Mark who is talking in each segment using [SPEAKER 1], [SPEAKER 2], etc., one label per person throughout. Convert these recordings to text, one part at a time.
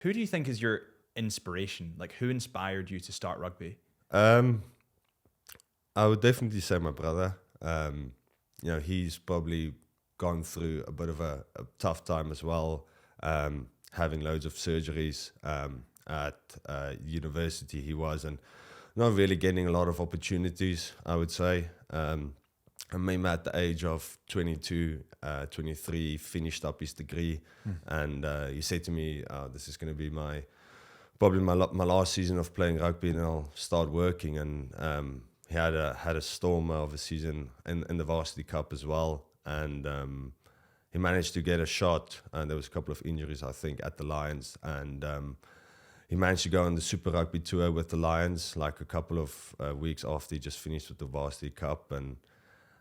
[SPEAKER 1] Who do you think is your inspiration? Like, who inspired you to start rugby?
[SPEAKER 2] I would definitely say my brother. He's probably gone through a bit of a tough time as well, having loads of surgeries at university he was, and not really getting a lot of opportunities, I would say. I remember at the age of 22, 23, finished up his degree, and he said to me, this is going to be probably my last season of playing rugby, and I'll start working. And he had a storm of a season in the varsity cup as well, and he managed to get a shot, and there was a couple of injuries, I think, at the Lions, and he managed to go on the Super Rugby tour with the Lions like a couple of weeks after he just finished with the varsity cup. And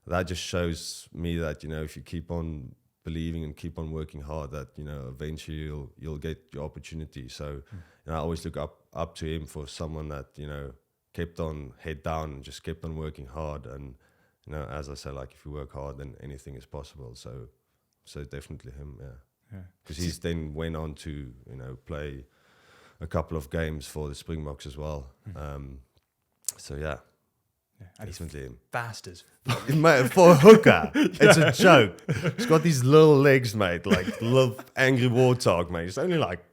[SPEAKER 2] that just shows me that, if you keep on believing and keep on working hard, that, eventually you'll get your opportunity. So I always look up to him for someone that, kept on head down and just kept on working hard. And, as I say, like, if you work hard, then anything is possible. So definitely him, yeah. Because he's then went on to, play a couple of games for the Springboks as well. So yeah.
[SPEAKER 1] And he's
[SPEAKER 2] Definitely him.
[SPEAKER 1] fast as
[SPEAKER 2] Mate, for a hooker, it's a joke. He's got these little legs, mate, like little angry warthog, mate. It's only like,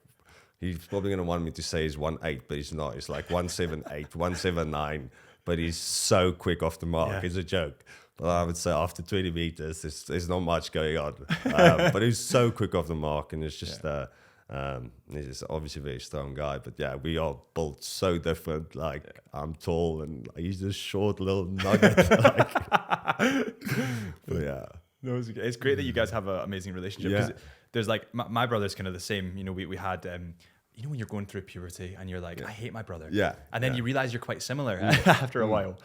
[SPEAKER 2] he's probably going to want me to say he's 1.8, but he's not. It's like 1.78, 1.79, but he's so quick off the mark.
[SPEAKER 1] Yeah.
[SPEAKER 2] It's a joke. But I would say after 20 meters, there's not much going on. But he's so quick off the mark, and it's just... he's obviously a very strong guy, but yeah, we are built so different. Like, I'm tall and he's this short little nugget. But yeah,
[SPEAKER 1] No, it's great that you guys have an amazing relationship.
[SPEAKER 2] Yeah.
[SPEAKER 1] 'Cause there's like my brother's kind of the same. We had when you're going through puberty and you're like, I hate my brother.
[SPEAKER 2] Yeah.
[SPEAKER 1] And then you realize you're quite similar after a while.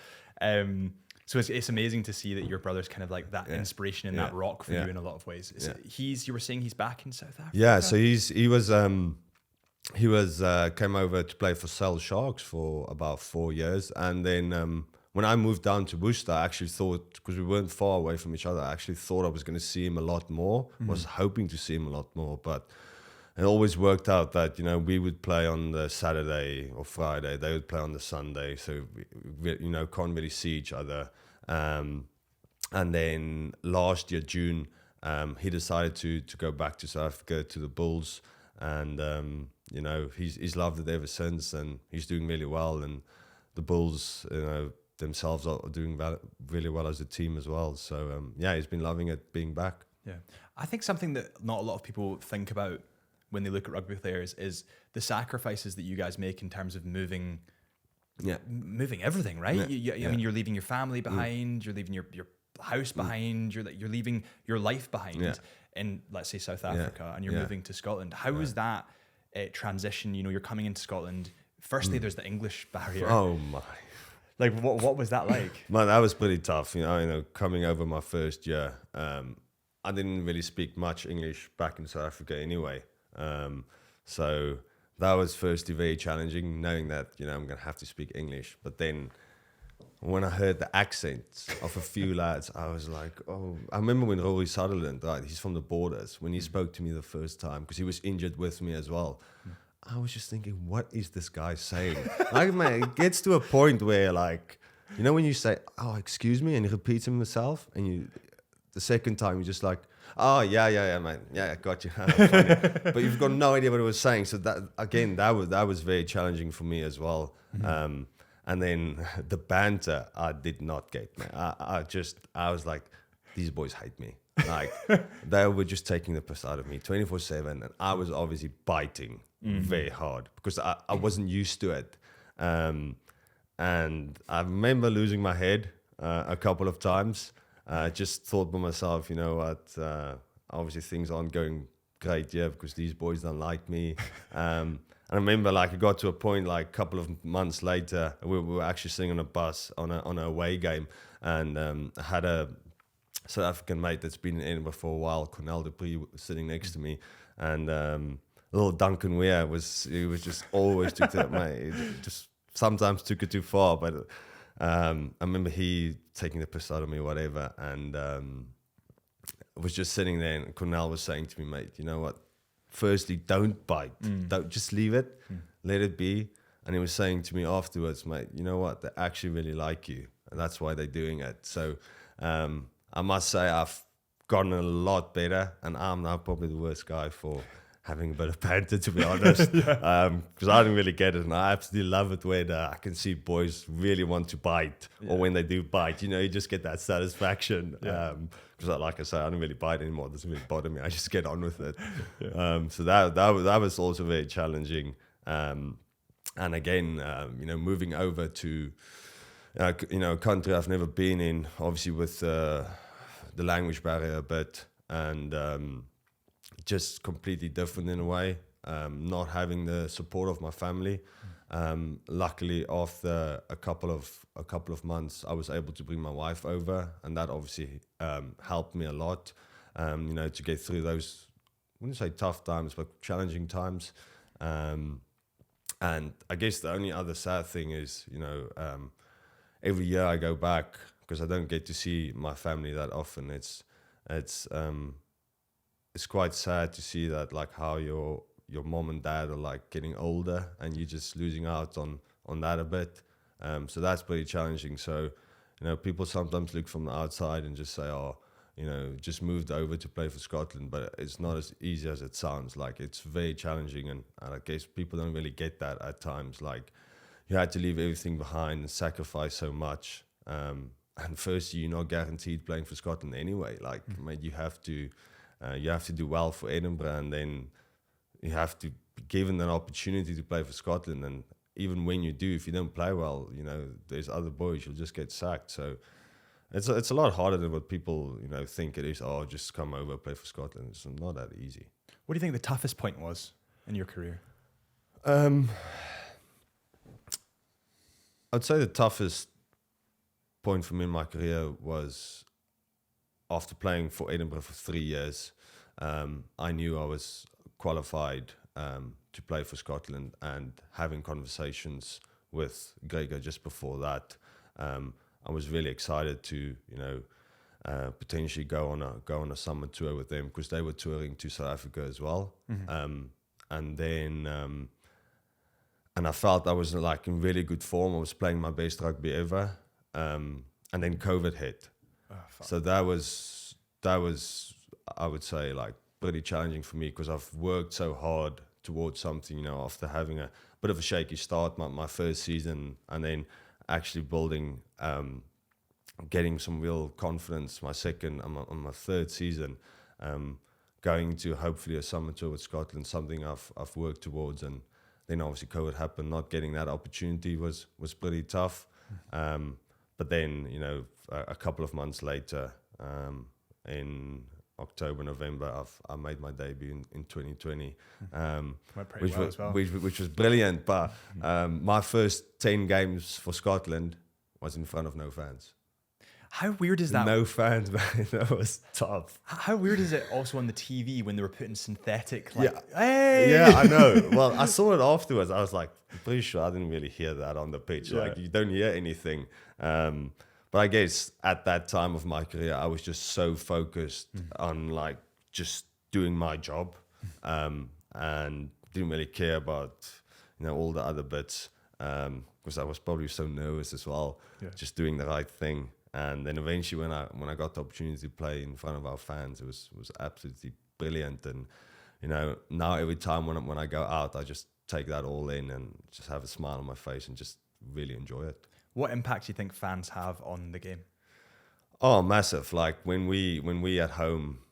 [SPEAKER 1] So it's amazing to see that your brother's kind of like that inspiration and that rock for you in a lot of ways. You were saying he's back in South Africa.
[SPEAKER 2] Yeah, so he was came over to play for Cell Sharks for about 4 years, and then when I moved down to Worcester, I actually thought, because we weren't far away from each other, I actually thought I was going to see him a lot more. Was hoping to see him a lot more, but it always worked out that we would play on the Saturday or Friday, they would play on the Sunday, so we can't really see each other. And then last year June, he decided to go back to South Africa to the Bulls, and he's loved it ever since, and he's doing really well. And the Bulls, themselves are doing really well as a team as well. So he's been loving it being back.
[SPEAKER 1] Yeah, I think something that not a lot of people think about when they look at rugby players is the sacrifices that you guys make in terms of moving everything, right? I mean, you're leaving your family behind, you're leaving your house behind, you're leaving your life behind in, let's say, South Africa, and you're moving to Scotland. How was that transition? You're coming into Scotland. Firstly, there's the English barrier.
[SPEAKER 2] Oh my.
[SPEAKER 1] Like, what was that like?
[SPEAKER 2] Man, that was pretty tough. Coming over my first year, I didn't really speak much English back in South Africa anyway. So that was firstly very challenging, knowing that, I'm going to have to speak English. But then when I heard the accents of a few lads, I was like, oh, I remember when Rory Sutherland, right, he's from the Borders, when he spoke to me the first time, because he was injured with me as well. I was just thinking, what is this guy saying? Like, man, it gets to a point where, like, when you say, oh, excuse me, and he repeats himself, and the second time you're just like, oh, yeah, man. Yeah, got you. Funny. But you've got no idea what he was saying. So that was very challenging for me as well. And then the banter, I did not get, man. I was like, these boys hate me. Like, they were just taking the piss out of me 24/7. And I was obviously biting very hard because I wasn't used to it. And I remember losing my head a couple of times. I just thought by myself, obviously things aren't going great yet because these boys don't like me. And I remember, like, it got to a point, like, a couple of months later, we were actually sitting on a bus on an away game, and I had a South African mate that's been in Edinburgh for a while, Cornel Dupree, sitting next to me, and little Duncan Weir was just always took that, mate. It just sometimes took it too far, but I remember he taking the piss out of me or whatever, and I was just sitting there, and Cornel was saying to me, mate, you know what? firstly, don't bite. Don't just leave it, let it be. And he was saying to me afterwards, mate, you know what? They actually really like you, and that's why they're doing it. So I must say I've gotten a lot better, and I'm now probably the worst guy for having a bit of banter, to be honest, because I don't really get it, and I absolutely love it when I can see boys really want to bite, or when they do bite, you just get that satisfaction. Because like I say, I don't really bite anymore. It doesn't really bother me. I just get on with it. So that was also very challenging. And again, moving over to a country I've never been in, obviously with the language barrier a bit, and just completely different in a way. Not having the support of my family. Luckily, after a couple of months, I was able to bring my wife over, and that obviously helped me a lot. To get through those, I wouldn't say tough times, but challenging times. And I guess the only other sad thing is, every year I go back because I don't get to see my family that often. It's quite sad to see that, like, how your mom and dad are like getting older and you're just losing out on that a bit. So that's pretty challenging. So, people sometimes look from the outside and just say, oh, just moved over to play for Scotland, but it's not as easy as it sounds. Like, it's very challenging, and I guess people don't really get that at times. Like, you had to leave everything behind and sacrifice so much. And firstly, you're not guaranteed playing for Scotland anyway. Like, mate, you have to do well for Edinburgh, and then you have to be given an opportunity to play for Scotland. And even when you do, if you don't play well, there's other boys, you'll just get sacked. So it's a lot harder than what people think it is. Oh, just come over, play for Scotland. It's not that easy.
[SPEAKER 1] What do you think the toughest point was in your career?
[SPEAKER 2] I'd say the toughest point for me in my career was after playing for Edinburgh for 3 years. I knew I was qualified to play for Scotland, and having conversations with Gregor just before that, I was really excited to potentially go on a summer tour with them, because they were touring to South Africa as well. And then and I felt I was like in really good form. I was playing my best rugby ever, and then COVID hit. So that was I would say like pretty challenging for me, because I've worked so hard towards something, after having a bit of a shaky start my first season, and then actually building, getting some real confidence my second on my third season, going to hopefully a summer tour with Scotland, something I've worked towards. And then obviously COVID happened. Not getting that opportunity was pretty tough. But then, a couple of months later, in October, November, I made my debut in 2020, which was brilliant. But my first 10 games for Scotland was in front of no fans.
[SPEAKER 1] How weird is that?
[SPEAKER 2] No fans, man. That was tough.
[SPEAKER 1] How weird is it also on the TV when they were putting synthetic,
[SPEAKER 2] Yeah,
[SPEAKER 1] hey!
[SPEAKER 2] Yeah, I know. Well, I saw it afterwards. I was like, I'm pretty sure I didn't really hear that on the pitch.
[SPEAKER 1] Yeah.
[SPEAKER 2] Like, you don't hear anything. But I guess at that time of my career, I was just so focused on like just doing my job, and didn't really care about all the other bits, because I was probably so nervous as well, just doing the right thing. And then eventually, when I got the opportunity to play in front of our fans, it was absolutely brilliant. And now every time when I go out, I just take that all in and just have a smile on my face and just really enjoy it.
[SPEAKER 1] What impact do you think fans have on the game?
[SPEAKER 2] Oh, massive! Like when we at home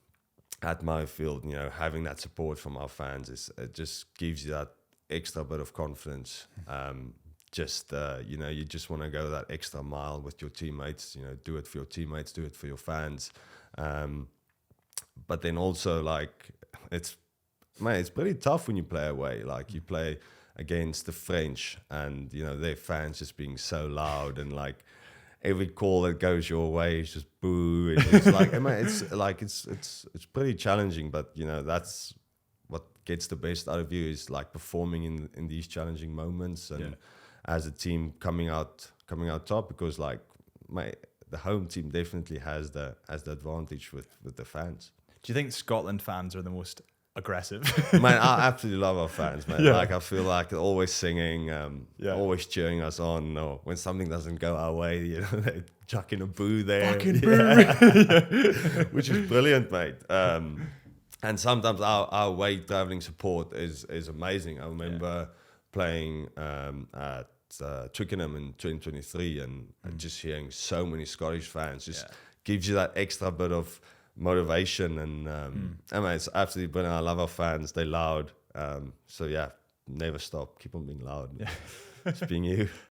[SPEAKER 2] at Murrayfield, having that support from our fans it just gives you that extra bit of confidence. You just want to go that extra mile with your teammates. Do it for your teammates, do it for your fans. But then also, like, it's pretty tough when you play away. Like, you play against the French, and their fans just being so loud, and like every call that goes your way is just boo. And it's pretty challenging. But that's what gets the best out of you, is like performing in these challenging moments, and as a team coming out top, because like the home team definitely has the advantage with the fans.
[SPEAKER 1] Do you think Scotland fans are the most aggressive.
[SPEAKER 2] Man, I absolutely love our fans, man.
[SPEAKER 1] Yeah.
[SPEAKER 2] Like, I feel like they're always singing,
[SPEAKER 1] Yeah.
[SPEAKER 2] always cheering us on. Or when something doesn't go our way, you know, they're chucking a boo there.
[SPEAKER 1] Fucking boo.
[SPEAKER 2] Which is brilliant, mate. And sometimes our way traveling support is amazing. I remember playing at Twickenham in 2023 and just hearing so many Scottish fans just gives you that extra bit of motivation. And I mean, it's absolutely brilliant. I love our fans. They're loud. So yeah, never stop. Keep on being loud.
[SPEAKER 1] Yeah.
[SPEAKER 2] Just being you.